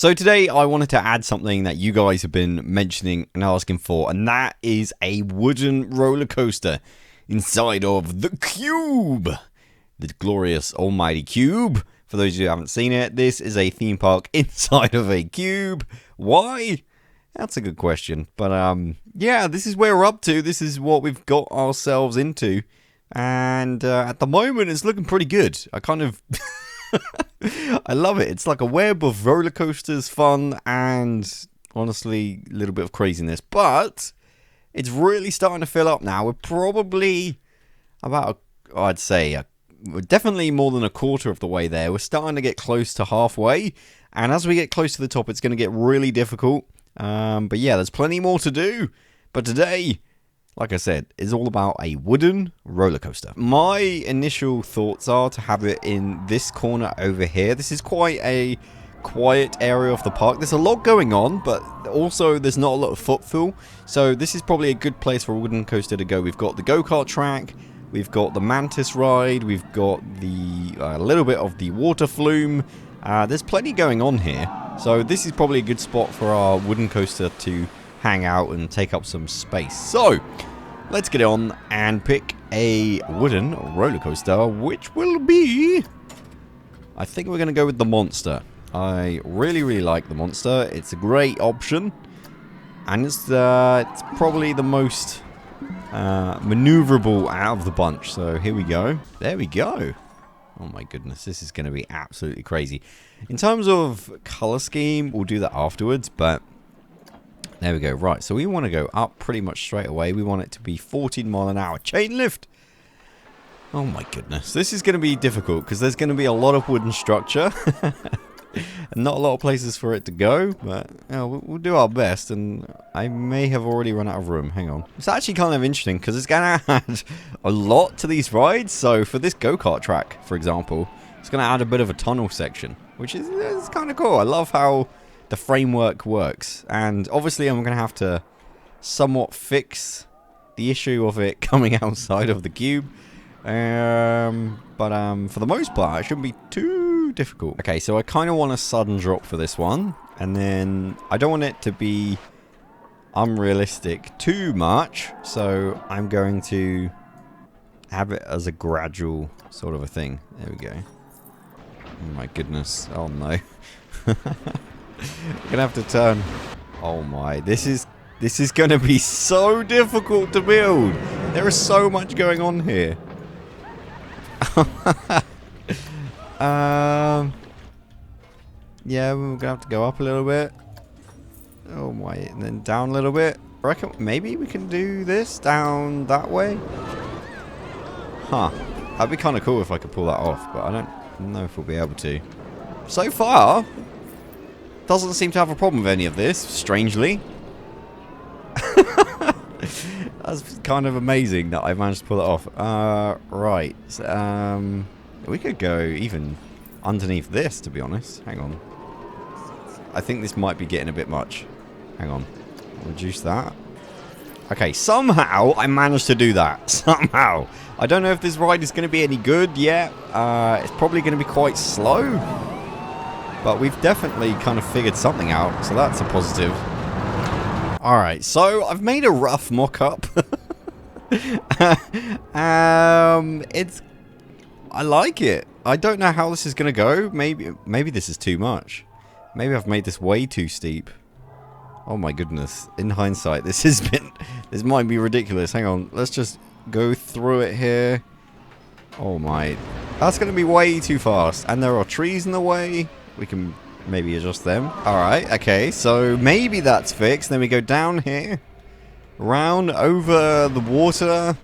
So today I wanted to add something that you guys have been mentioning and asking for, and that is a wooden roller coaster inside of the cube. The glorious almighty cube. For those of you who haven't seen it, this is a theme park inside of a cube. Why? That's a good question. But yeah, this is where we're up to. This is what we've got ourselves into. And at the moment it's looking pretty good. I kind of... I love it. It's like a web of roller coasters, fun, and honestly, a little bit of craziness. But it's really starting to fill up now. We're probably about, I'd say, we're definitely more than a quarter of the way there. We're starting to get close to halfway. And as we get close to the top, it's going to get really difficult. But yeah, there's plenty more to do. But today, like I said, is all about a wooden roller coaster. My initial thoughts are to have it in this corner over here. This is quite a quiet area of the park. There's a lot going on, but also there's not a lot of footfall. So this is probably a good place for a wooden coaster to go. We've got the go-kart track, we've got the mantis ride, we've got the a little bit of the water flume. There's plenty going on here. So this is probably a good spot for our wooden coaster to hang out and take up some space. So let's get on and pick a wooden roller coaster, which will be, I think we're going to go with the Monster. I really like the Monster. It's a great option, and it's probably the most maneuverable out of the bunch. So here we go. There we go. Oh my goodness, this is going to be absolutely crazy. In terms of color scheme, we'll do that afterwards, but there we go. Right, so we want to go up pretty much straight away. We want it to be 14 mile an hour chain lift. Oh my goodness. This is going to be difficult because there's going to be a lot of wooden structure. And not a lot of places for it to go. But you know, we'll do our best. And I may have already run out of room. Hang on. It's actually kind of interesting because it's going to add a lot to these rides. So for this go-kart track, for example, it's going to add a bit of a tunnel section, which is kind of cool. I love how the framework works, and obviously I'm going to have to somewhat fix the issue of it coming outside of the cube, but for the most part it shouldn't be too difficult. Okay, so I kind of want a sudden drop for this one, and then I don't want it to be unrealistic too much, so I'm going to have it as a gradual sort of a thing. There we go. Oh my goodness. Oh no. We're gonna have to turn. Oh my, this is gonna be so difficult to build. There is so much going on here. Yeah, we're gonna have to go up a little bit. Oh my, and then down a little bit. I reckon maybe we can do this down that way. Huh. That'd be kind of cool if I could pull that off, but I don't know if we'll be able to. So far, doesn't seem to have a problem with any of this, strangely. That's kind of amazing that I managed to pull it off. Right. We could go even underneath this, to be honest. Hang on. I think this might be getting a bit much. Hang on. Reduce that. Okay, somehow I managed to do that. Somehow. I don't know if this ride is going to be any good yet. It's probably going to be quite slow. But we've definitely kind of figured something out, so that's a positive. Alright, so I've made a rough mock-up. I like it. I don't know how this is going to go. Maybe this is too much. Maybe I've made this way too steep. Oh my goodness. In hindsight, this might be ridiculous. Hang on, let's just go through it here. Oh my. That's going to be way too fast. And there are trees in the way. We can maybe adjust them. Alright, okay, so maybe that's fixed. Then we go down here. Round over the water.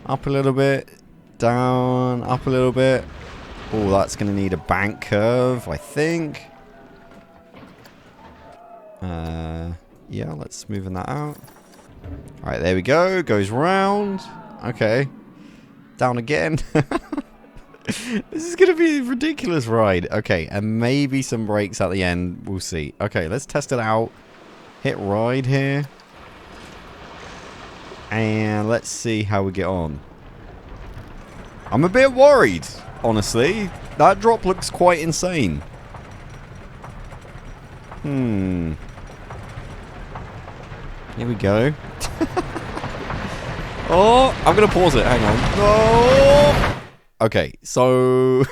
Up a little bit. Down, up a little bit. Oh, that's going to need a bank curve, I think. Yeah, let's smoothen that out. Alright, there we go. Goes round. Okay. Down again. This is going to be a ridiculous ride. Okay, and maybe some brakes at the end. We'll see. Okay, let's test it out. Hit ride here. And let's see how we get on. I'm a bit worried, honestly. That drop looks quite insane. Here we go. Oh, I'm going to pause it. Hang on. Oh! Okay, so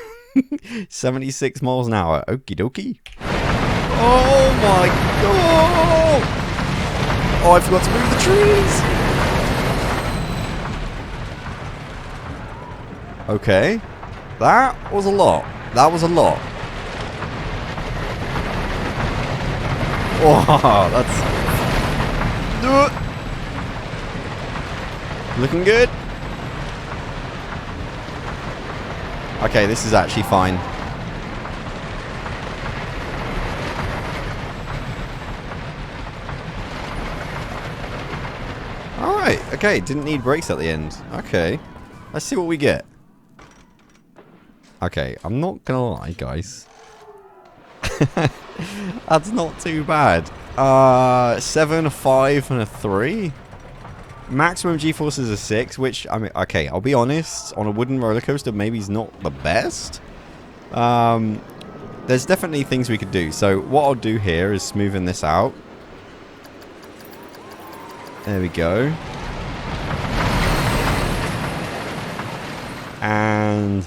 76 miles an hour. Okie dokie. Oh my god! Oh, I forgot to move the trees. Okay. That was a lot. That was a lot. Oh, that's... Looking good. Okay, this is actually fine. Alright, okay, didn't need brakes at the end. Okay, let's see what we get. Okay, I'm not gonna lie, guys. That's not too bad. 7, a 5, and a 3. Maximum G-force is a 6, which, I mean, okay, I'll be honest, on a wooden roller coaster, maybe it's not the best. There's definitely things we could do. So what I'll do here is smoothen this out. There we go. And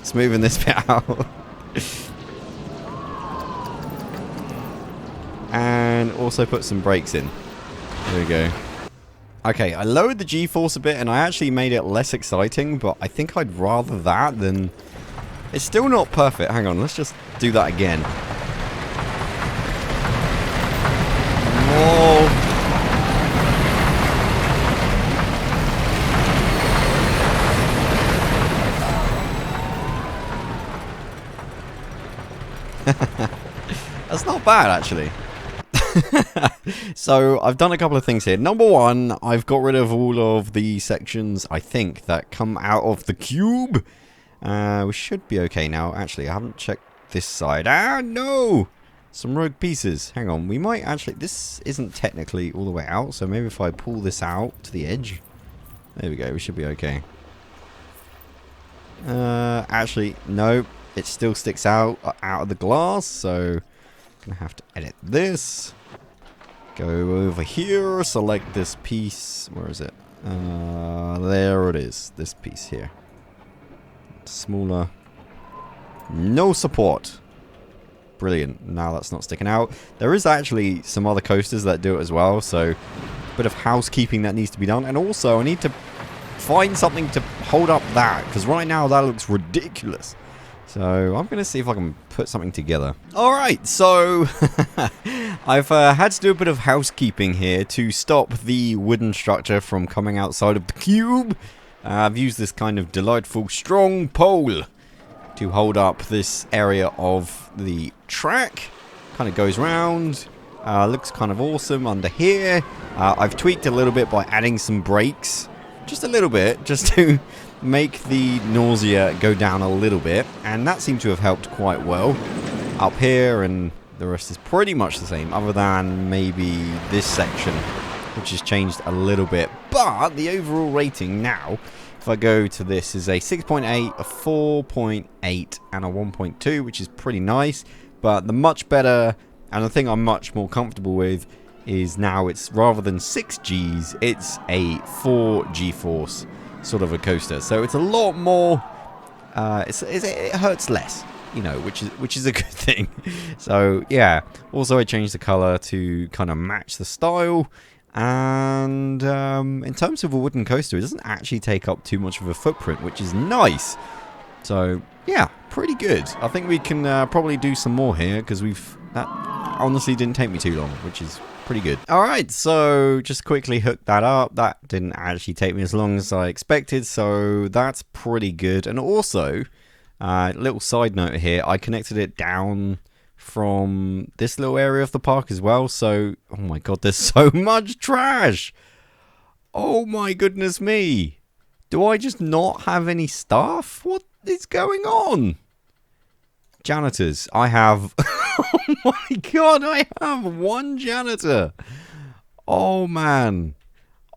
smoothing this bit out. And also put some brakes in. There we go. Okay, I lowered the G-force a bit and I actually made it less exciting, but I think I'd rather that than... It's still not perfect. Hang on, let's just do that again. Whoa. That's not bad, actually. So I've done a couple of things here. Number one, I've got rid of all of the sections, I think, that come out of the cube. We should be okay now. Actually, I haven't checked this side. Ah, no! Some rogue pieces. Hang on, we might actually... This isn't technically all the way out, so maybe if I pull this out to the edge. There we go, we should be okay. Actually, no. It still sticks out of the glass, so... Gonna have to edit this. Go over here, select this piece. Where is it? There it is. This piece here. Smaller. No support. Brilliant. Now that's not sticking out. There is actually some other coasters that do it as well, so a bit of housekeeping that needs to be done. And also, I need to find something to hold up that, because right now that looks ridiculous. So I'm going to see if I can put something together. Alright, so I've had to do a bit of housekeeping here to stop the wooden structure from coming outside of the cube. I've used this kind of delightful strong pole to hold up this area of the track. Kind of goes round. Looks kind of awesome under here. I've tweaked a little bit by adding some brakes. Just a little bit, just to... make the nausea go down a little bit, and that seemed to have helped quite well. Up here, and the rest is pretty much the same, other than maybe this section, which has changed a little bit. But the overall rating now, if I go to this, is a 6.8, a 4.8, and a 1.2, which is pretty nice. But the much better, and the thing I'm much more comfortable with, is now it's rather than 6 Gs, it's a 4 G-force sort of a coaster, so it's a lot more. It hurts less, you know, which is a good thing. So yeah. Also, I changed the color to kind of match the style, and in terms of a wooden coaster, it doesn't actually take up too much of a footprint, which is nice. So yeah, pretty good. I think we can probably do some more here because that honestly didn't take me too long, which is pretty good. Alright, so just quickly hook that up. That didn't actually take me as long as I expected, so that's pretty good. And also, little side note here, I connected it down from this little area of the park as well, so, oh my god, there's so much trash! Oh my goodness me! Do I just not have any staff? What is going on? Janitors, I have... Oh my god, I have 1 janitor. Oh man.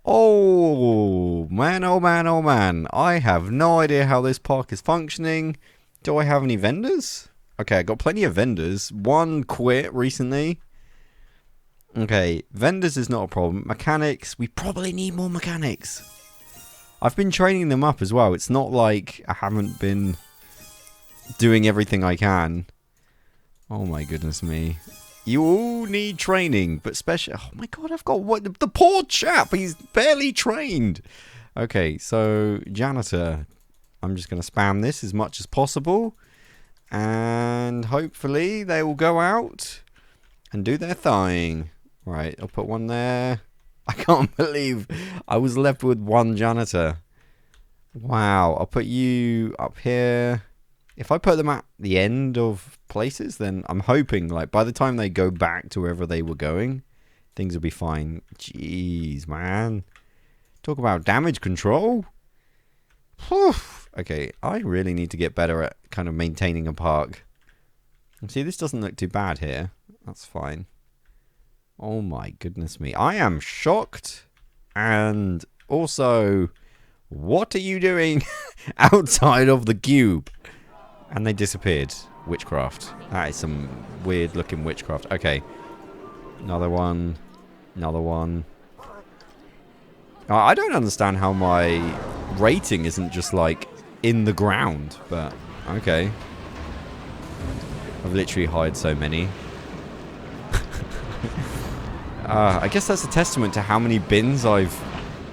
Oh man, oh man, oh man. I have no idea how this park is functioning. Do I have any vendors? Okay, I got plenty of vendors. One quit recently. Okay, vendors is not a problem. Mechanics, we probably need more mechanics. I've been training them up as well. It's not like I haven't been doing everything I can. Oh my goodness me. You all need training, but especially... Oh my god, I've got... What? The poor chap, he's barely trained. Okay, so janitor. I'm just going to spam this as much as possible. And hopefully they will go out and do their thing. Right, I'll put one there. I can't believe I was left with one janitor. Wow, I'll put you up here. If I put them at the end of places, then I'm hoping, like, by the time they go back to wherever they were going, things will be fine. Jeez, man. Talk about damage control. Whew. Okay, I really need to get better at kind of maintaining a park. See, this doesn't look too bad here. That's fine. Oh my goodness me. I am shocked. And also, what are you doing outside of the cube? And they disappeared. Witchcraft. That is some weird looking witchcraft. Okay. Another one. Another one. I don't understand how my rating isn't just like in the ground. But okay. I've literally hired so many. I guess that's a testament to how many bins I've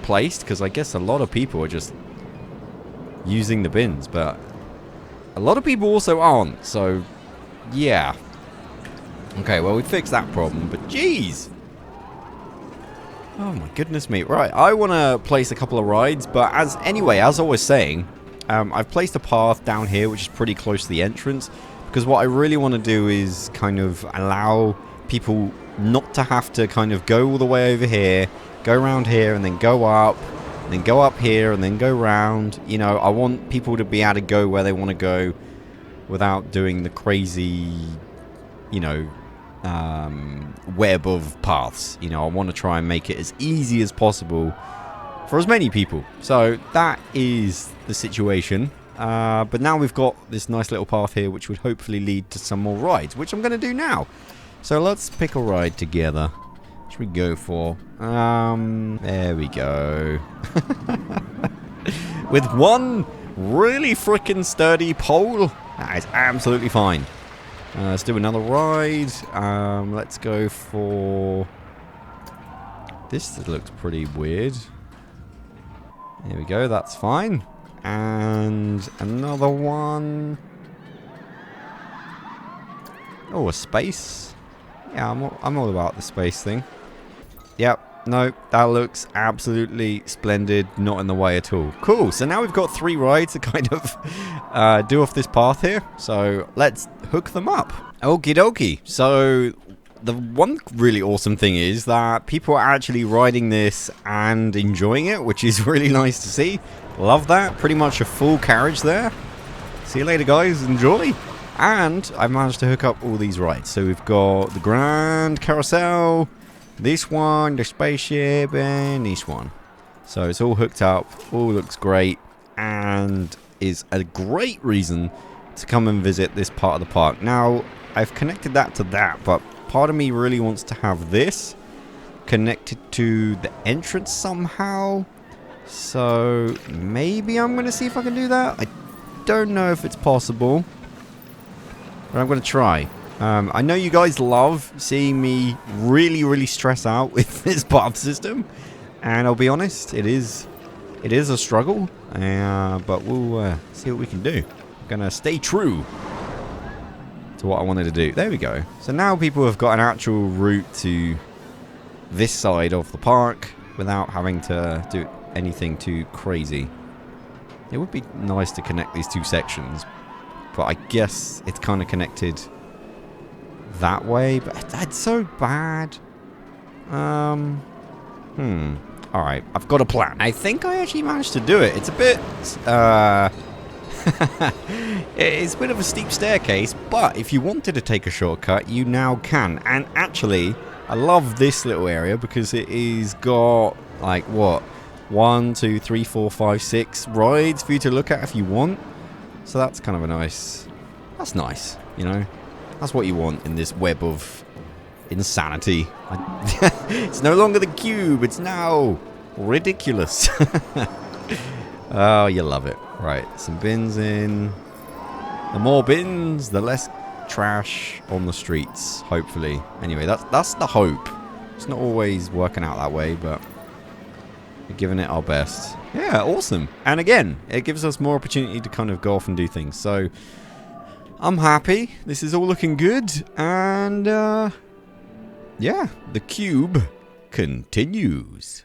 placed. Because I guess a lot of people are just using the bins. But a lot of people also aren't, so yeah. Okay, well, we fixed that problem, but jeez. Oh my goodness me. Right, I want to place a couple of rides, but as I was saying, I've placed a path down here, which is pretty close to the entrance, because what I really want to do is kind of allow people not to have to kind of go all the way over here, go around here, and then go up, then go up here and then go round. You know, I want people to be able to go where they want to go without doing the crazy, you know, web of paths. You know, I want to try and make it as easy as possible for as many people. So that is the situation. But now we've got this nice little path here, which would hopefully lead to some more rides, which I'm going to do now. So let's pick a ride together. Should we go for? There we go. With one really freaking sturdy pole, that is absolutely fine. Let's do another ride. Let's go for... This looks pretty weird. There we go, that's fine. And another one. Oh, a space. Yeah, I'm all about the space thing. Yep, no, that looks absolutely splendid, not in the way at all. Cool, so now we've got 3 rides to kind of do off this path here. So let's hook them up. Okie dokie. So the one really awesome thing is that people are actually riding this and enjoying it, which is really nice to see. Love that. Pretty much a full carriage there. See you later, guys. Enjoy. And I've managed to hook up all these rides. So we've got the Grand Carousel, this one, the spaceship, and this one. So it's all hooked up, all looks great, and is a great reason to come and visit this part of the park. Now, I've connected that to that, but part of me really wants to have this connected to the entrance somehow. So maybe I'm going to see if I can do that. I don't know if it's possible, but I'm going to try. I know you guys love seeing me really stress out with this path system, and I'll be honest, it is a struggle, but we'll see what we can do. I'm gonna stay true to what I wanted to do. There we go. So now people have got an actual route to this side of the park without having to do anything too crazy. It would be nice to connect these 2 sections, but I guess it's kind of connected that way, but that's so bad. Alright, I've got a plan. I think I actually managed to do it. It's a bit, it's a bit of a steep staircase, but if you wanted to take a shortcut, you now can. And actually, I love this little area because it is got, like, what? 1, 2, 3, 4, 5, 6 rides for you to look at if you want. So that's kind of a nice... That's nice. You know? That's what you want in this web of insanity. It's no longer the cube, it's now ridiculous. Oh, you love it. Right, some bins in. The more bins, the less trash on the streets, hopefully. Anyway, that's the hope. It's not always working out that way, but we're giving it our best. Yeah, awesome. And again, it gives us more opportunity to kind of go off and do things. So, I'm happy. This is all looking good. And, yeah, the cube continues.